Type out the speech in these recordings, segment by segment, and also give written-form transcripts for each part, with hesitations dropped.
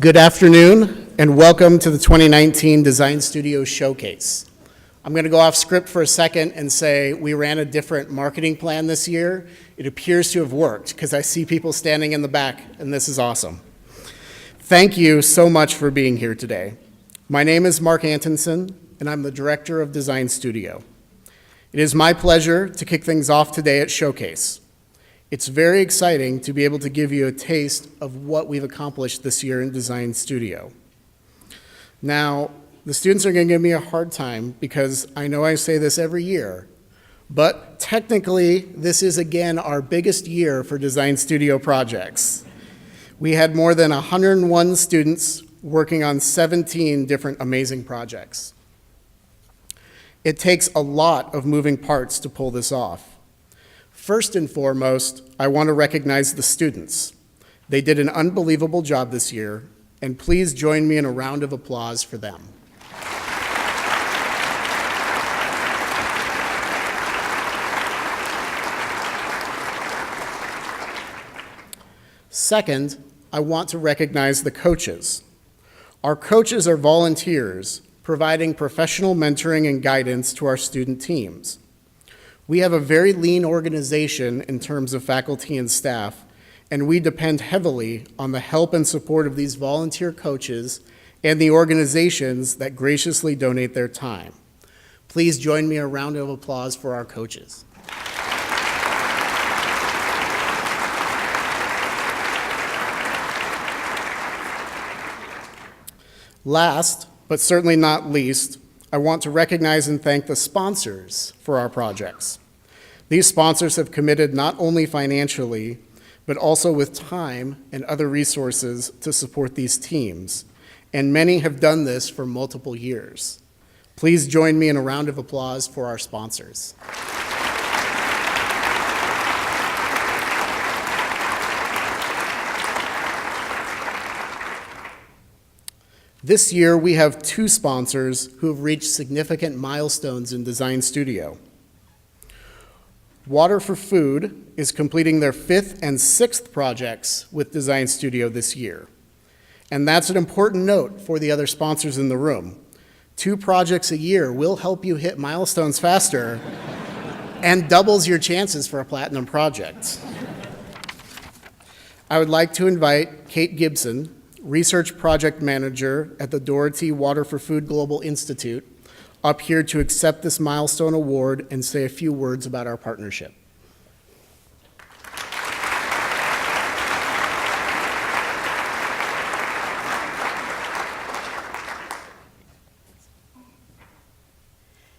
Good afternoon, and welcome to the 2019 Design Studio Showcase. I'm going to go off script for a second and say we ran a different marketing plan this year. It appears to have worked because I see people standing in the back, and this is awesome. Thank you so much for being here today. My name is Mark Antonson, and I'm the Director of Design Studio. It is my pleasure to kick things off today at Showcase. It's very exciting to be able to give you a taste of what we've accomplished this year in Design Studio. Now, the students are going to give me a hard time because I know I say this every year, but technically, this is again our biggest year for Design Studio projects. We had more than 101 students working on 17 different amazing projects. It takes a lot of moving parts to pull this off. First and foremost, I want to recognize the students. They did an unbelievable job this year, and please join me in a round of applause for them. Second, I want to recognize the coaches. Our coaches are volunteers, providing professional mentoring and guidance to our student teams. We have a very lean organization in terms of faculty and staff, and we depend heavily on the help and support of these volunteer coaches and the organizations that graciously donate their time. Please join me in a round of applause for our coaches. Last, but certainly not least, I want to recognize and thank the sponsors for our projects. These sponsors have committed not only financially, but also with time and other resources to support these teams, and many have done this for multiple years. Please join me in a round of applause for our sponsors. This year, we have two sponsors who have reached significant milestones in Design Studio. Water for Food is completing their 5th and 6th projects with Design Studio this year. And that's an important note for the other sponsors in the room. 2 projects a year will help you hit milestones faster and doubles your chances for a platinum project. I would like to invite Kate Gibson, Research Project Manager at the Doherty Water for Food Global Institute, up here to accept this milestone award and say a few words about our partnership.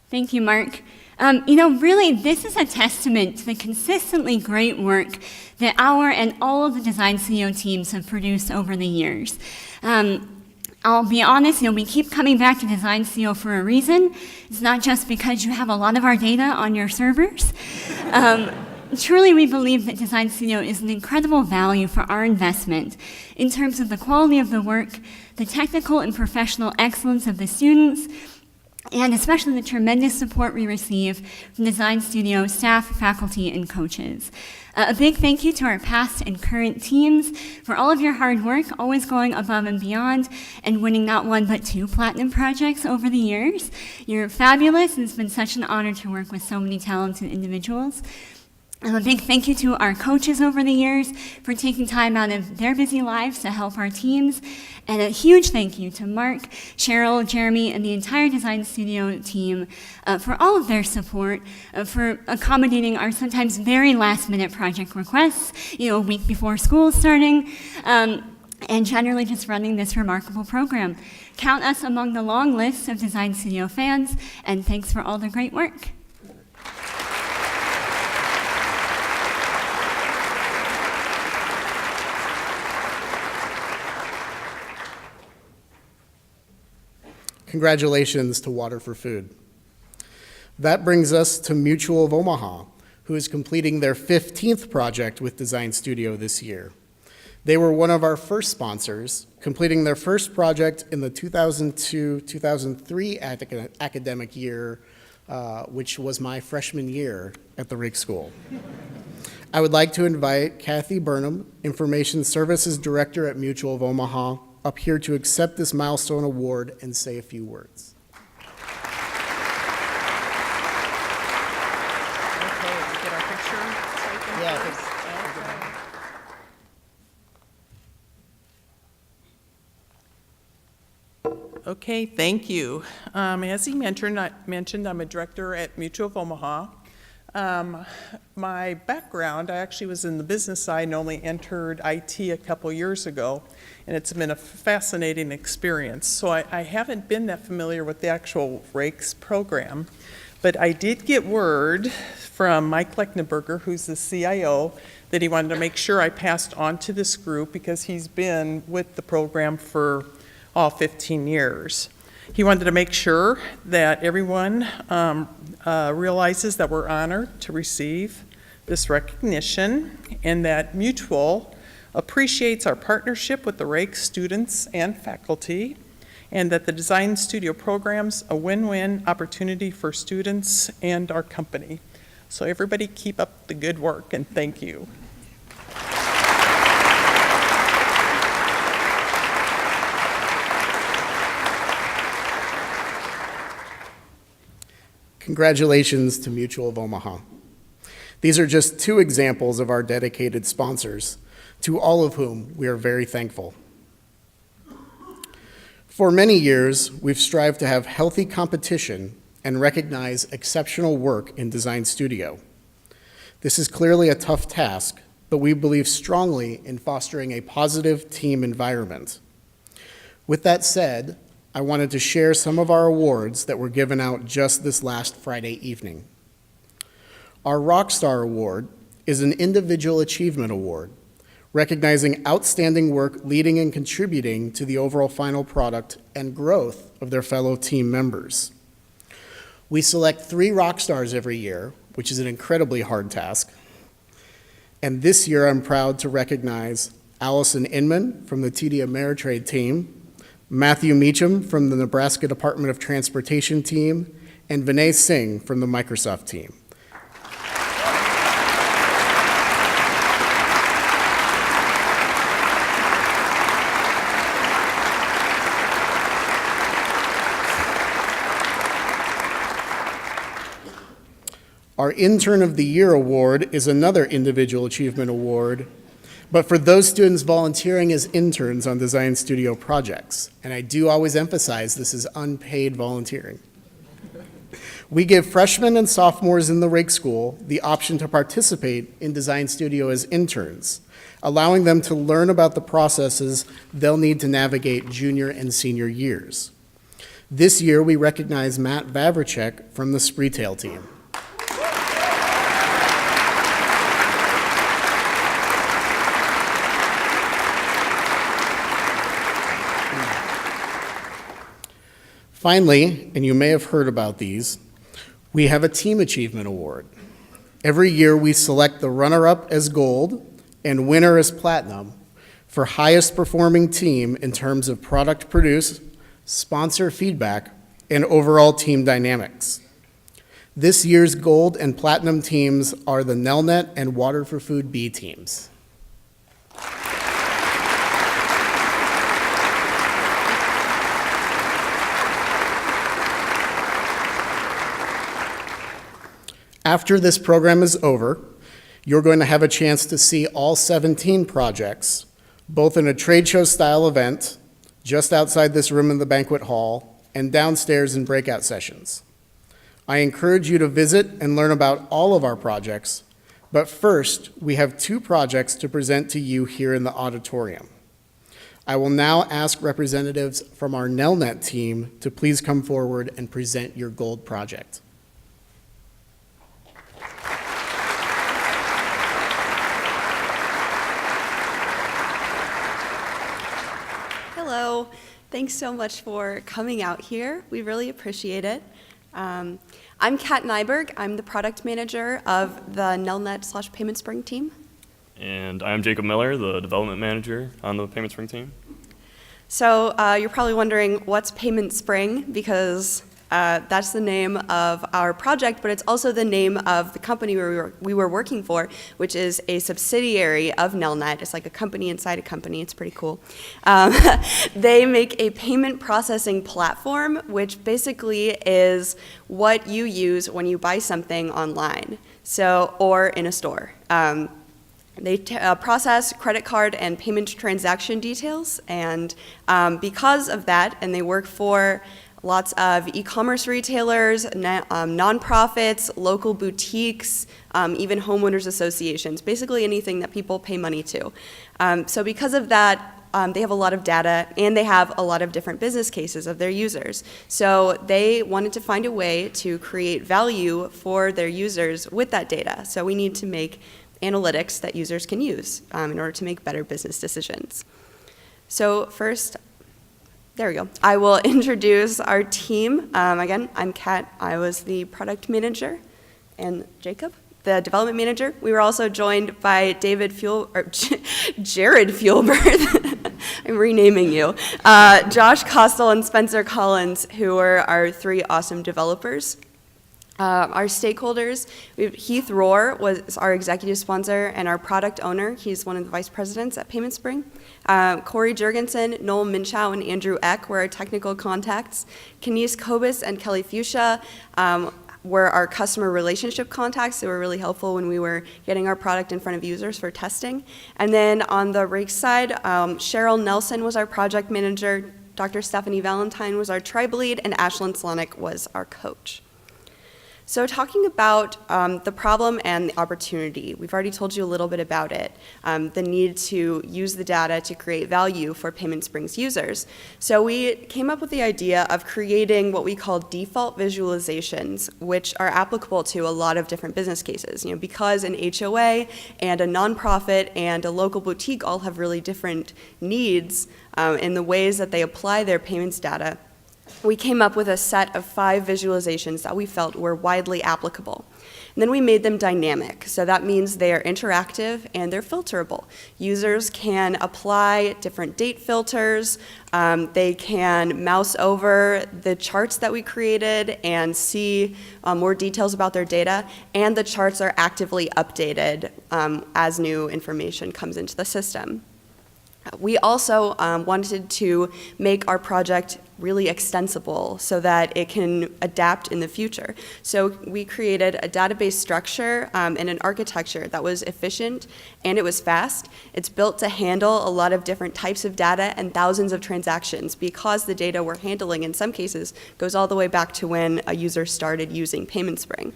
Thank you, Mark. Really, this is a testament to the consistently great work that our and all of the Design Studio teams have produced over the years. I'll be honest, we keep coming back to Design Studio for a reason. It's not just because you have a lot of our data on your servers. Truly, we believe that Design Studio is an incredible value for our investment in terms of the quality of the work, the technical and professional excellence of the students, and especially the tremendous support we receive from Design Studio staff, faculty, and coaches. A big thank you to our past and current teams for all of your hard work, always going above and beyond, and winning not 1 but 2 platinum projects over the years. You're fabulous, and it's been such an honor to work with so many talented individuals. A big thank you to our coaches over the years for taking time out of their busy lives to help our teams. And a huge thank you to Mark, Cheryl, Jeremy, and the entire Design Studio team for all of their support, for accommodating our sometimes very last-minute project requests, a week before school is starting, and generally just running this remarkable program. Count us among the long list of Design Studio fans, and thanks for all the great work. Congratulations to Water for Food. That brings us to Mutual of Omaha, who is completing their 15th project with Design Studio this year. They were one of our first sponsors, completing their first project in the 2002-2003 academic year, which was my freshman year at the Raikes School. I would like to invite Kathy Burnham, Information Services Director at Mutual of Omaha, up here to accept this milestone award and say a few words. Okay, we get our picture taken Yeah, I first? think- Okay, thank you. As he mentioned, I'm a director at Mutual of Omaha. My background, I actually was in the business side and only entered IT a couple years ago, and it's been a fascinating experience. So I haven't been that familiar with the actual Raikes program, but I did get word from Mike Lechtenberger, who's the CIO, that he wanted to make sure I passed on to this group because he's been with the program for all 15 years. He wanted to make sure that everyone realizes that we're honored to receive this recognition and that Mutual appreciates our partnership with the Raikes students and faculty, and that the Design Studio program's a win-win opportunity for students and our company. So everybody keep up the good work, and thank you. Congratulations to Mutual of Omaha. These are just two examples of our dedicated sponsors, to all of whom we are very thankful. For many years, we've strived to have healthy competition and recognize exceptional work in Design Studio. This is clearly a tough task, but we believe strongly in fostering a positive team environment. With that said, I wanted to share some of our awards that were given out just this last Friday evening. Our Rockstar Award is an individual achievement award, recognizing outstanding work leading and contributing to the overall final product and growth of their fellow team members. We select 3 rock stars every year, which is an incredibly hard task. And this year, I'm proud to recognize Allison Inman from the TD Ameritrade team, Matthew Meacham from the Nebraska Department of Transportation team, and Vinay Singh from the Microsoft team. Our Intern of the Year award is another individual achievement award, but for those students volunteering as interns on Design Studio projects. And I do always emphasize this is unpaid volunteering. We give freshmen and sophomores in the Rake School the option to participate in Design Studio as interns, allowing them to learn about the processes they'll need to navigate junior and senior years. This year, we recognize Matt Vavricek from the Spreetail team. Finally, and you may have heard about these, we have a Team Achievement Award. Every year we select the runner-up as gold and winner as platinum for highest performing team in terms of product produced, sponsor feedback, and overall team dynamics. This year's gold and platinum teams are the Nelnet and Water for Food B teams. After this program is over, you're going to have a chance to see all 17 projects, both in a trade show style event, just outside this room in the banquet hall, and downstairs in breakout sessions. I encourage you to visit and learn about all of our projects, but first, we have 2 projects to present to you here in the auditorium. I will now ask representatives from our Nelnet team to please come forward and present your gold project. Hello. Thanks so much for coming out here. We really appreciate it. I'm Kat Nyberg. I'm the product manager of the Nelnet/Payment Spring team. And I'm Jacob Miller, the development manager on the Payment Spring team. So you're probably wondering, what's Payment Spring? Because That's the name of our project, but it's also the name of the company we were working for, which is a subsidiary of Nelnet. It's like a company inside a company. It's pretty cool. They make a payment processing platform, which basically is what you use when you buy something online, or in a store. They process credit card and payment transaction details, and because of that, and they work for lots of e-commerce retailers, nonprofits, local boutiques, even homeowners associations, basically anything that people pay money to. So because of that, they have a lot of data, and they have a lot of different business cases of their users. So they wanted to find a way to create value for their users with that data. So we need to make analytics that users can use in order to make better business decisions. So first, there we go. I will introduce our team. Again, I'm Kat. I was the product manager, and Jacob, the development manager. We were also joined by Jared Fuelberth. I'm renaming you. Josh Kostel and Spencer Collins, who are our 3 awesome developers. Our stakeholders, Heath Rohr was our executive sponsor and our product owner. He's one of the vice presidents at Payment Spring. Corey Jurgensen, Noel Minchow, and Andrew Eck were our technical contacts. Kenise Kobus and Kelly Fuchsia were our customer relationship contacts. They were really helpful when we were getting our product in front of users for testing. And then on the Raikes side, Cheryl Nelson was our project manager, Dr. Stephanie Valentine was our tribe lead, and Ashlyn Slonick was our coach. So talking about the problem and the opportunity, we've already told you a little bit about it, the need to use the data to create value for Payment Spring's users. So we came up with the idea of creating what we call default visualizations, which are applicable to a lot of different business cases. Because an HOA and a nonprofit and a local boutique all have really different needs in the ways that they apply their payments data. We came up with a set of 5 visualizations that we felt were widely applicable. And then we made them dynamic. So that means they are interactive and they're filterable. Users can apply different date filters. They can mouse over the charts that we created and see more details about their data. And the charts are actively updated as new information comes into the system. We also wanted to make our project really extensible so that it can adapt in the future. So we created a database structure and an architecture that was efficient and it was fast. It's built to handle a lot of different types of data and thousands of transactions because the data we're handling in some cases goes all the way back to when a user started using Payment Spring.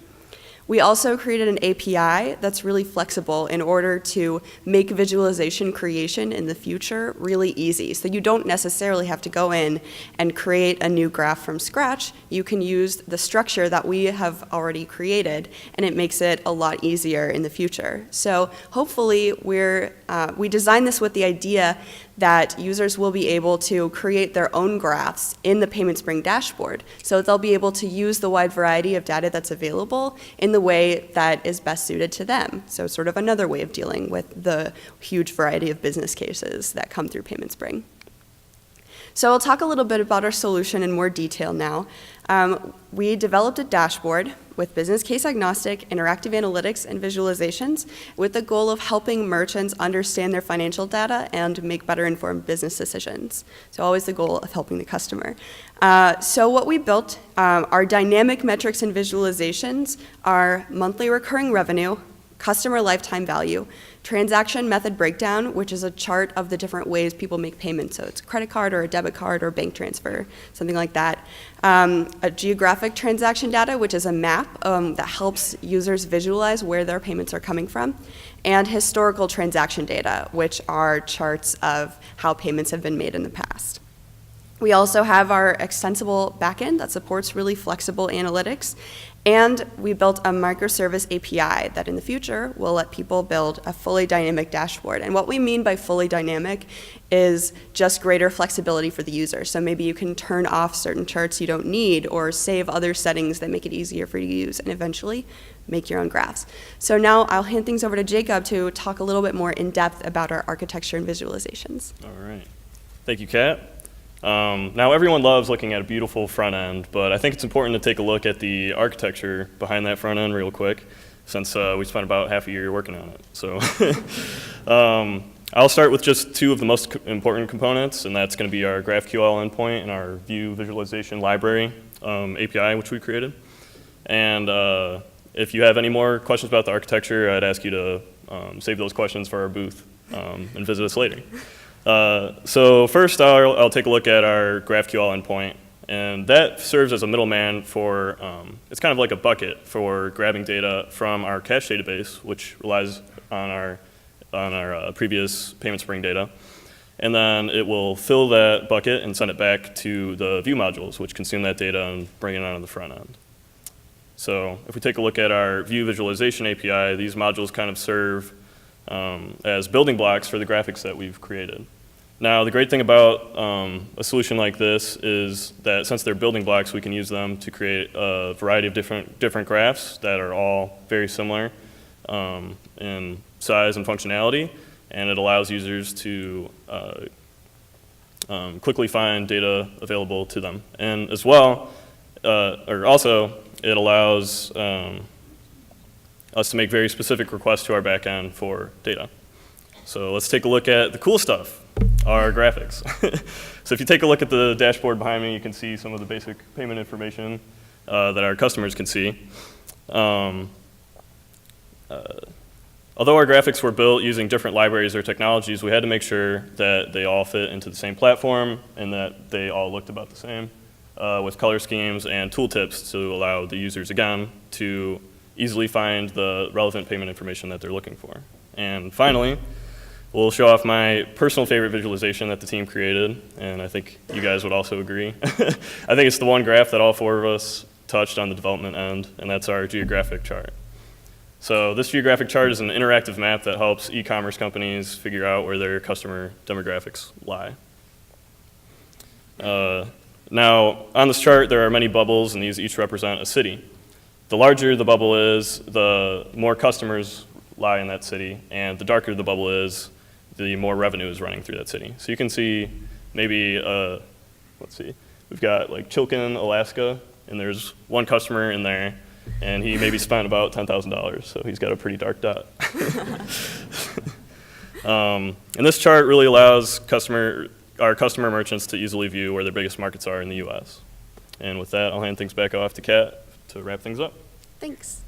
We also created an API that's really flexible in order to make visualization creation in the future really easy. So you don't necessarily have to go in and create a new graph from scratch. You can use the structure that we have already created, and it makes it a lot easier in the future. So hopefully we designed this with the idea that users will be able to create their own graphs in the Payment Spring dashboard. So they'll be able to use the wide variety of data that's available in the way that is best suited to them. So sort of another way of dealing with the huge variety of business cases that come through Payment Spring. So I'll talk a little bit about our solution in more detail now. We developed a dashboard with business case agnostic, interactive analytics, and visualizations with the goal of helping merchants understand their financial data and make better informed business decisions. So always the goal of helping the customer. So what we built, our dynamic metrics and visualizations are monthly recurring revenue, customer lifetime value, transaction method breakdown, which is a chart of the different ways people make payments. So it's a credit card or a debit card or bank transfer, something like that. A geographic transaction data, which is a map that helps users visualize where their payments are coming from. And historical transaction data, which are charts of how payments have been made in the past. We also have our extensible backend that supports really flexible analytics. And we built a microservice API that in the future will let people build a fully dynamic dashboard. And what we mean by fully dynamic is just greater flexibility for the user. So maybe you can turn off certain charts you don't need or save other settings that make it easier for you to use and eventually make your own graphs. So now I'll hand things over to Jacob to talk a little bit more in depth about our architecture and visualizations. All right. Thank you, Kat. Now, everyone loves looking at a beautiful front end, but I think it's important to take a look at the architecture behind that front end real quick, since we spent about half a year working on it. So I'll start with just two of the most important components, and that's going to be our GraphQL endpoint and our view visualization library API, which we created. And if you have any more questions about the architecture, I'd ask you to save those questions for our booth and visit us later. So first, I'll take a look at our GraphQL endpoint, and that serves as a middleman for, it's kind of like a bucket for grabbing data from our cache database, which relies on our previous payment spring data. And then it will fill that bucket and send it back to the view modules, which consume that data and bring it onto the front end. So if we take a look at our view visualization API, these modules kind of serve as building blocks for the graphics that we've created. Now, the great thing about a solution like this is that since they're building blocks, we can use them to create a variety of different graphs that are all very similar in size and functionality, and it allows users to quickly find data available to them. And as well, it allows us to make very specific requests to our backend for data. So let's take a look at the cool stuff, our graphics. So if you take a look at the dashboard behind me, you can see some of the basic payment information that our customers can see. Although our graphics were built using different libraries or technologies, we had to make sure that they all fit into the same platform and that they all looked about the same with color schemes and tooltips to allow the users, again, to easily find the relevant payment information that they're looking for. And finally, we'll show off my personal favorite visualization that the team created, and I think you guys would also agree. I think it's the one graph that all four of us touched on the development end, and that's our geographic chart. So this geographic chart is an interactive map that helps e-commerce companies figure out where their customer demographics lie. Now, on this chart, there are many bubbles, and these each represent a city. The larger the bubble is, the more customers lie in that city, and the darker the bubble is, the more revenue is running through that city. So you can see maybe, let's see, we've got like Chilton, Alaska, and there's one customer in there, and he maybe spent about $10,000, so he's got a pretty dark dot. And this chart really allows our customer merchants to easily view where their biggest markets are in the US. And with that, I'll hand things back off to Kat to wrap things up. Thanks.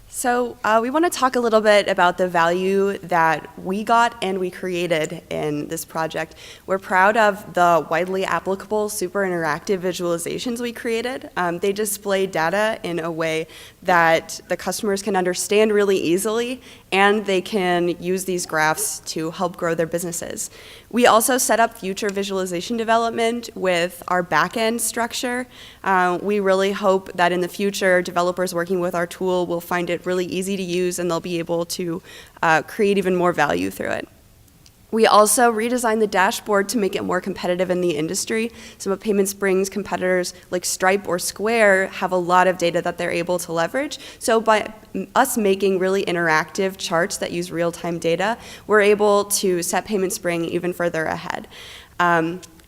So we want to talk a little bit about the value that we got and we created in this project. We're proud of the widely applicable super interactive visualizations we created. They display data in a way that the customers can understand really easily, and they can use these graphs to help grow their businesses. We also set up future visualization development with our backend structure. We really hope that in the future, developers working with our tool will find it really easy to use, and they'll be able to create even more value through it. We also redesigned the dashboard to make it more competitive in the industry. Some of Payment Spring's competitors like Stripe or Square have a lot of data that they're able to leverage. So by us making really interactive charts that use real-time data, we're able to set Payment Spring even further ahead.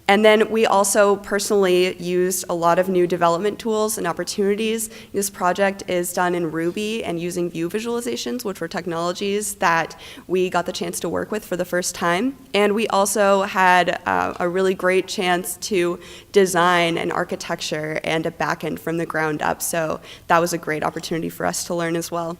And then we also personally used a lot of new development tools and opportunities. This project is done in Ruby and using view visualizations, which were technologies that we got the chance to work with for the first time. And we also had a really great chance to design an architecture and a backend from the ground up. So that was a great opportunity for us to learn as well.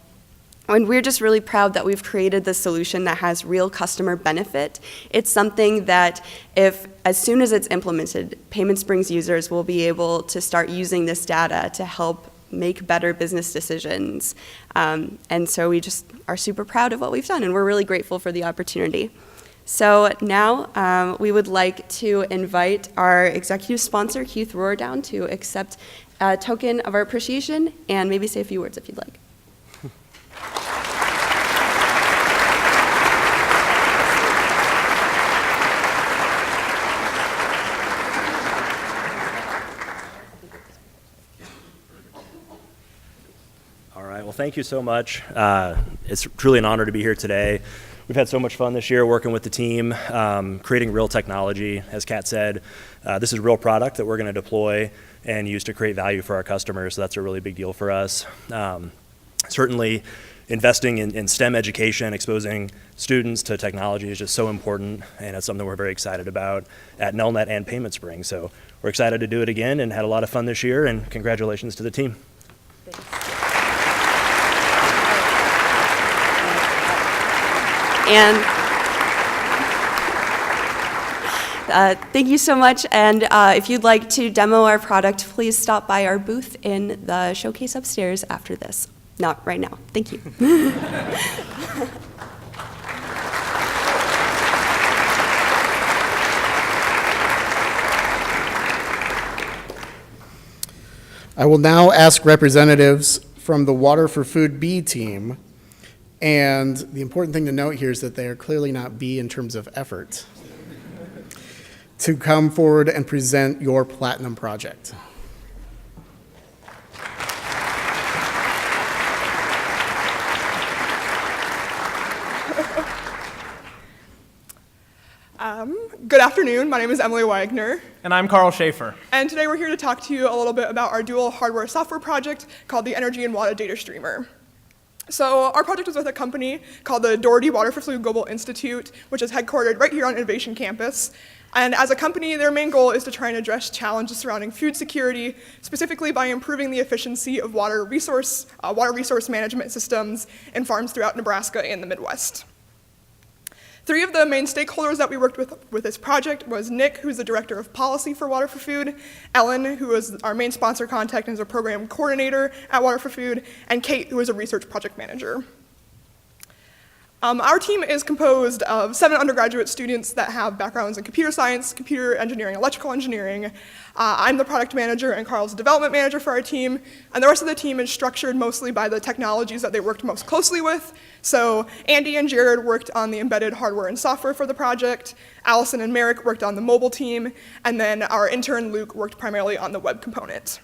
And we're just really proud that we've created this solution that has real customer benefit. It's something that as soon as it's implemented, Payment Spring's users will be able to start using this data to help make better business decisions. And so we just are super proud of what we've done, and we're really grateful for the opportunity. So now we would like to invite our executive sponsor, Keith Rohr, down to accept a token of our appreciation and maybe say a few words if you'd like. All right, well, thank you so much. It's truly an honor to be here today. we've had so much fun this year working with the team, creating real technology. As Kat said, this is real product that we're going to deploy and use to create value for our customers, so that's a really big deal for us. Certainly, investing in STEM education, exposing students to technology is just so important, and it's something we're very excited about at Nelnet and Payment Spring. So we're excited to do it again and had a lot of fun this year, and congratulations to the team. And thank you so much. And if you'd like to demo our product, please stop by our booth in the showcase upstairs after this. Not right now. Thank you. I will now ask representatives from the Water for Food B team, and the important thing to note here is that they are clearly not B in terms of effort, to come forward and present your Platinum project. Good afternoon. My name is Emily Wagner, And I'm Carl Schaefer. and today we're here to talk to you a little bit about our dual hardware-software project called the Energy and Water Data Streamer. So our project was with a company called the Doherty Water for Food Global Institute, which is headquartered right here on Innovation Campus. And as a company, their main goal is to try and address challenges surrounding food security, specifically by improving the efficiency of water resource management systems in farms throughout Nebraska and the Midwest. Three of the main stakeholders that we worked with this project was Nick, who's the Director of Policy for Water for Food, Ellen, who is our main sponsor contact and is a program coordinator at Water for Food, and Kate, who is a research project manager. Our team is composed of 7 undergraduate students that have backgrounds in computer science, computer engineering, electrical engineering. I'm the product manager and Carl's the development manager for our team, and the rest of the team is structured mostly by the technologies that they worked most closely with. So Andy and Jared worked on the embedded hardware and software for the project, Allison and Merrick worked on the mobile team, and then our intern Luke worked primarily on the web component.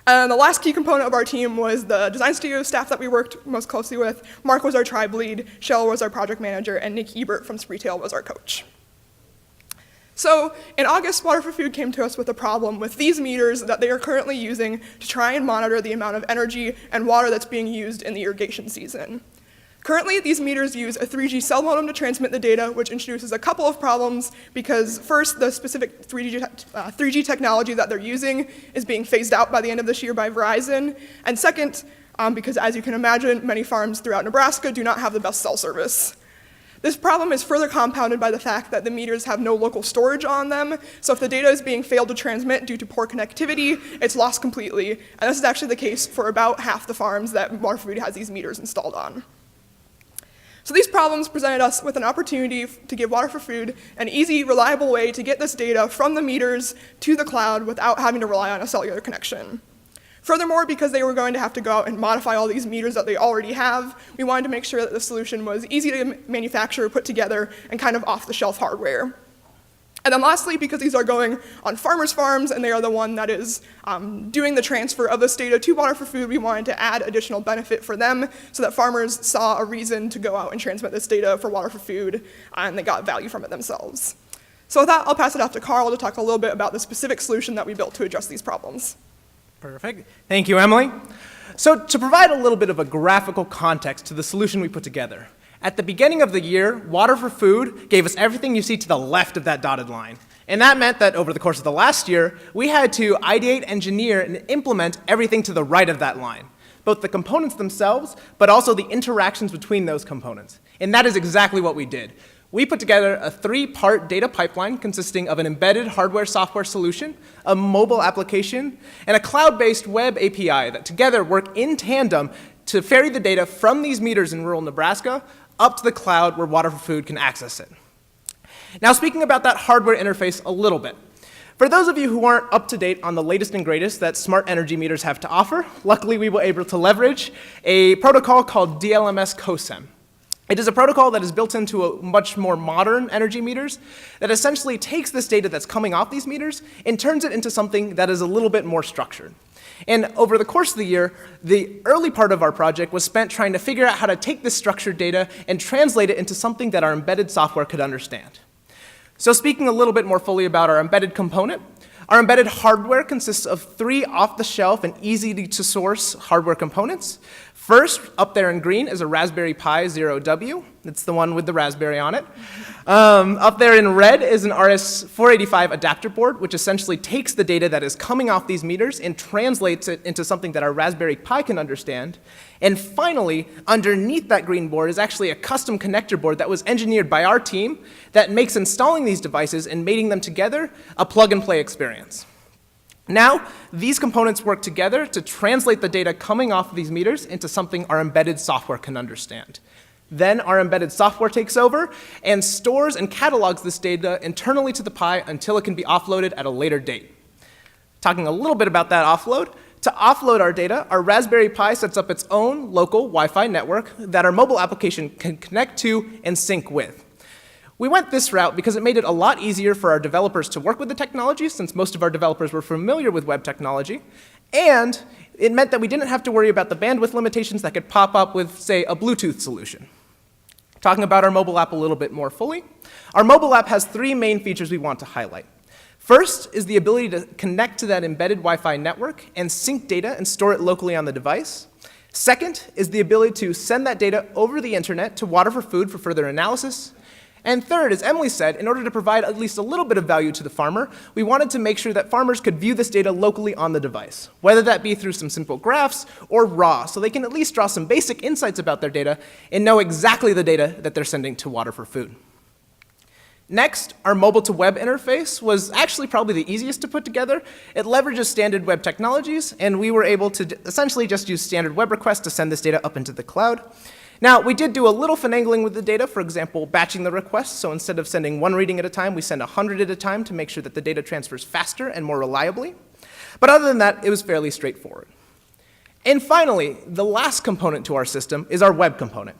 And the last key component of our team was the design studio staff that we worked most closely with. Mark was our tribe lead, Shell was our project manager, and Nick Ebert from Spreetail was our coach. So in August, Water for Food came to us with a problem with these meters that they are currently using to try and monitor the amount of energy and water that's being used in the irrigation season. Currently, these meters use a 3G cell modem to transmit the data, which introduces a couple of problems because first, the specific 3G technology that they're using is being phased out by the end of this year by Verizon, and second, because as you can imagine, many farms throughout Nebraska do not have the best cell service. This problem is further compounded by the fact that the meters have no local storage on them, so if the data is being failed to transmit due to poor connectivity, it's lost completely, and this is actually the case for about half the farms that Water for Food has these meters installed on. So these problems presented us with an opportunity to give Water for Food an easy, reliable way to get this data from the meters to the cloud without having to rely on a cellular connection. Furthermore, because they were going to have to go out and modify all these meters that they already have, we wanted to make sure that the solution was easy to manufacture, put together, and kind of off-the-shelf hardware. And then lastly, because these are going on farmers' farms and they are the one that is doing the transfer of this data to Water for Food, we wanted to add additional benefit for them so that farmers saw a reason to go out and transmit this data for Water for Food and they got value from it themselves. So with that, I'll pass it off to Carl to talk a little bit about the specific solution that we built to address these problems. Perfect. Thank you, Emily. So to provide a little bit of a graphical context to the solution we put together, at the beginning of the year, Water for Food gave us everything you see to the left of that dotted line. And that meant that over the course of the last year, we had to ideate, engineer, and implement everything to the right of that line, both the components themselves, but also the interactions between those components. And that is exactly what we did. We put together a 3-part data pipeline consisting of an embedded hardware-software solution, a mobile application, and a cloud-based web API that together work in tandem to ferry the data from these meters in rural Nebraska up to the cloud where Water for Food can access it. Now, speaking about that hardware interface a little bit. For those of you who aren't up to date on the latest and greatest that smart energy meters have to offer, luckily we were able to leverage a protocol called DLMS COSEM. It is a protocol that is built into a much more modern energy meters that essentially takes this data that's coming off these meters and turns it into something that is a little bit more structured. And over the course of the year, the early part of our project was spent trying to figure out how to take this structured data and translate it into something that our embedded software could understand. So speaking a little bit more fully about our embedded component, our embedded hardware consists of 3 off-the-shelf and easy-to-source hardware components. First, up there in green, is a Raspberry Pi Zero W. It's the one with the raspberry on it. Up there in red is an RS-485 adapter board, which essentially takes the data that is coming off these meters and translates it into something that our Raspberry Pi can understand. And finally, underneath that green board is actually a custom connector board that was engineered by our team that makes installing these devices and mating them together a plug-and-play experience. Now, these components work together to translate the data coming off of these meters into something our embedded software can understand. Then our embedded software takes over and stores and catalogs this data internally to the Pi until it can be offloaded at a later date. Talking a little bit about that offload, to offload our data, our Raspberry Pi sets up its own local Wi-Fi network that our mobile application can connect to and sync with. We went this route because it made it a lot easier for our developers to work with the technology, since most of our developers were familiar with web technology, and it meant that we didn't have to worry about the bandwidth limitations that could pop up with, say, a Bluetooth solution. Talking about our mobile app a little bit more fully, our mobile app has 3 main features we want to highlight. First is the ability to connect to that embedded Wi-Fi network and sync data and store it locally on the device. Second is the ability to send that data over the internet to Water for Food for further analysis. And third, as Emily said, in order to provide at least a little bit of value to the farmer, we wanted to make sure that farmers could view this data locally on the device, whether that be through some simple graphs or raw, so they can at least draw some basic insights about their data and know exactly the data that they're sending to Water for Food. Next, our mobile-to-web interface was actually probably the easiest to put together. It leverages standard web technologies, and we were able to essentially just use standard web requests to send this data up into the cloud. Now, we did do a little finagling with the data, for example, batching the requests. So instead of sending 1 reading at a time, we send 100 at a time to make sure that the data transfers faster and more reliably. But other than that, it was fairly straightforward. And finally, the last component to our system is our web component.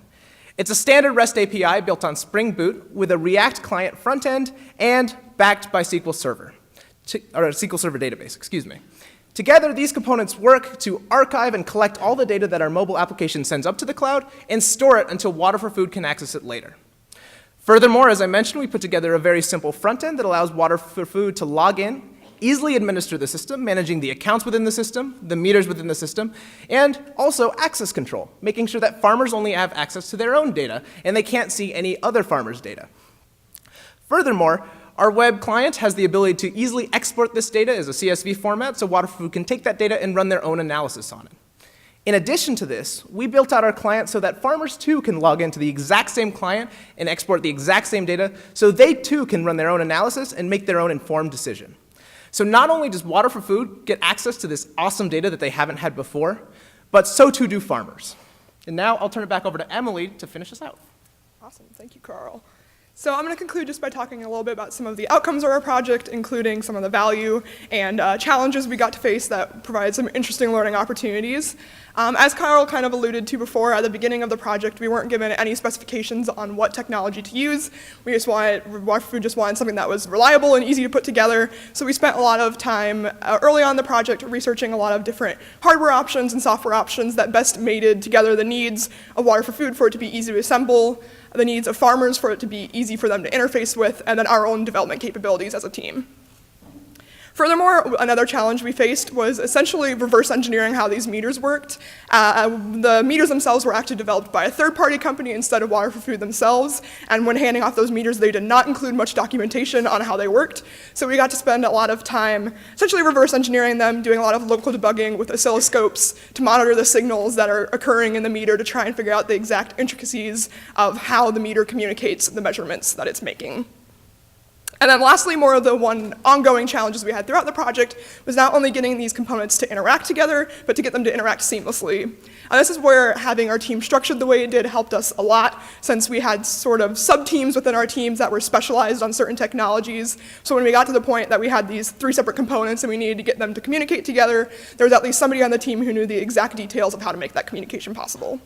It's a standard REST API built on Spring Boot with a React client front end and backed by SQL Server, or a SQL Server database, excuse me. Together, these components work to archive and collect all the data that our mobile application sends up to the cloud and store it until Water for Food can access it later. Furthermore, as I mentioned, we put together a very simple front end that allows Water for Food to log in, easily administer the system, managing the accounts within the system, the meters within the system, and also access control, making sure that farmers only have access to their own data and they can't see any other farmers' data. Furthermore, our web client has the ability to easily export this data as a CSV format so Water for Food can take that data and run their own analysis on it. In addition to this, we built out our client so that farmers too can log into the exact same client and export the exact same data so they too can run their own analysis and make their own informed decision. So not only does Water for Food get access to this awesome data that they haven't had before, but so too do farmers. And now I'll turn it back over to Emily to finish us out. Awesome, thank you, Carl. So I'm going to conclude just by talking a little bit about some of the outcomes of our project, including some of the value and challenges we got to face that provide some interesting learning opportunities. As Carl kind of alluded to before, at the beginning of the project, we weren't given any specifications on what technology to use. We just wanted something that was reliable and easy to put together. So we spent a lot of time early on in the project researching a lot of different hardware options and software options that best mated together the needs of Water for Food for it to be easy to assemble, the needs of farmers for it to be easy for them to interface with, and then our own development capabilities as a team. Furthermore, another challenge we faced was essentially reverse engineering how these meters worked. The meters themselves were actually developed by a third-party company instead of Water for Food themselves, and when handing off those meters, they did not include much documentation on how they worked. So we got to spend a lot of time essentially reverse engineering them, doing a lot of local debugging with oscilloscopes to monitor the signals that are occurring in the meter to try and figure out the exact intricacies of how the meter communicates the measurements that it's making. And then lastly, more of the ongoing challenges we had throughout the project was not only getting these components to interact together, but to get them to interact seamlessly. And this is where having our team structured the way it did helped us a lot, since we had sort of sub-teams within our teams that were specialized on certain technologies. So when we got to the point that we had these 3 separate components and we needed to get them to communicate together, there was at least somebody on the team who knew the exact details of how to make that communication possible.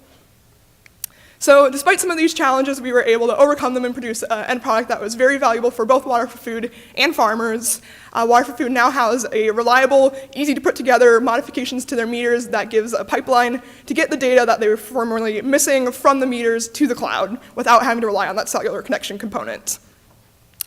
So despite some of these challenges, we were able to overcome them and produce an end product that was very valuable for both Water for Food and farmers. Water for Food now has a reliable, easy to put together modifications to their meters that gives a pipeline to get the data that they were formerly missing from the meters to the cloud without having to rely on that cellular connection component.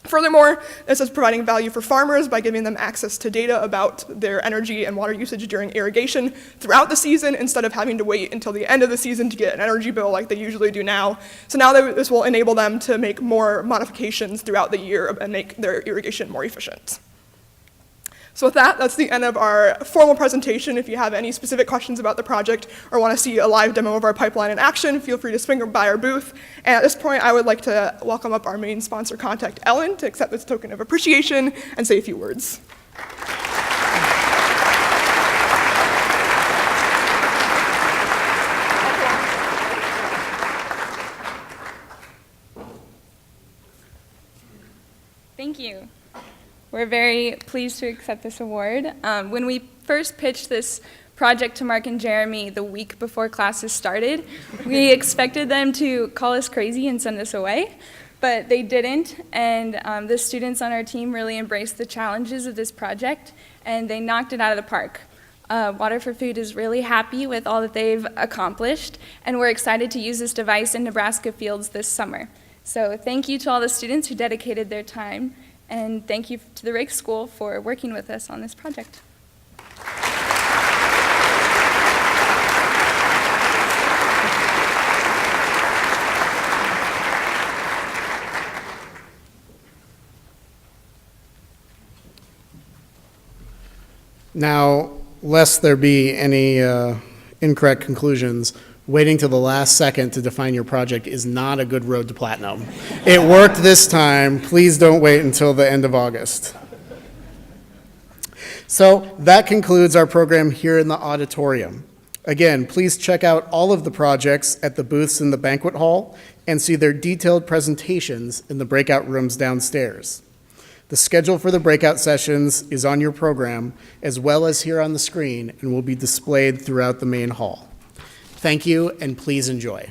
Furthermore, this is providing value for farmers by giving them access to data about their energy and water usage during irrigation throughout the season instead of having to wait until the end of the season to get an energy bill like they usually do now. So now this will enable them to make more modifications throughout the year and make their irrigation more efficient. So with that, that's the end of our formal presentation. If you have any specific questions about the project or want to see a live demo of our pipeline in action, feel free to swing by our booth. And at this point, I would like to welcome up our main sponsor, Contact Ellen, to accept this token of appreciation and say a few words. Thank you. We're very pleased to accept this award. When we first pitched this project to Mark and Jeremy the week before classes started, we expected them to call us crazy and send us away, but they didn't, and the students on our team really embraced the challenges of this project, and they knocked it out of the park. Water for Food is really happy with all that they've accomplished, and we're excited to use this device in Nebraska fields this summer. So thank you to all the students who dedicated their time, and thank you to the Raikes School for working with us on this project. Now, lest there be any incorrect conclusions, waiting till the last second to define your project is not a good road to platinum. It worked this time. Please don't wait until the end of August. So that concludes our program here in the auditorium. Again, please check out all of the projects at the booths in the banquet hall and see their detailed presentations in the breakout rooms downstairs. The schedule for the breakout sessions is on your program as well as here on the screen and will be displayed throughout the main hall. Thank you, and please enjoy.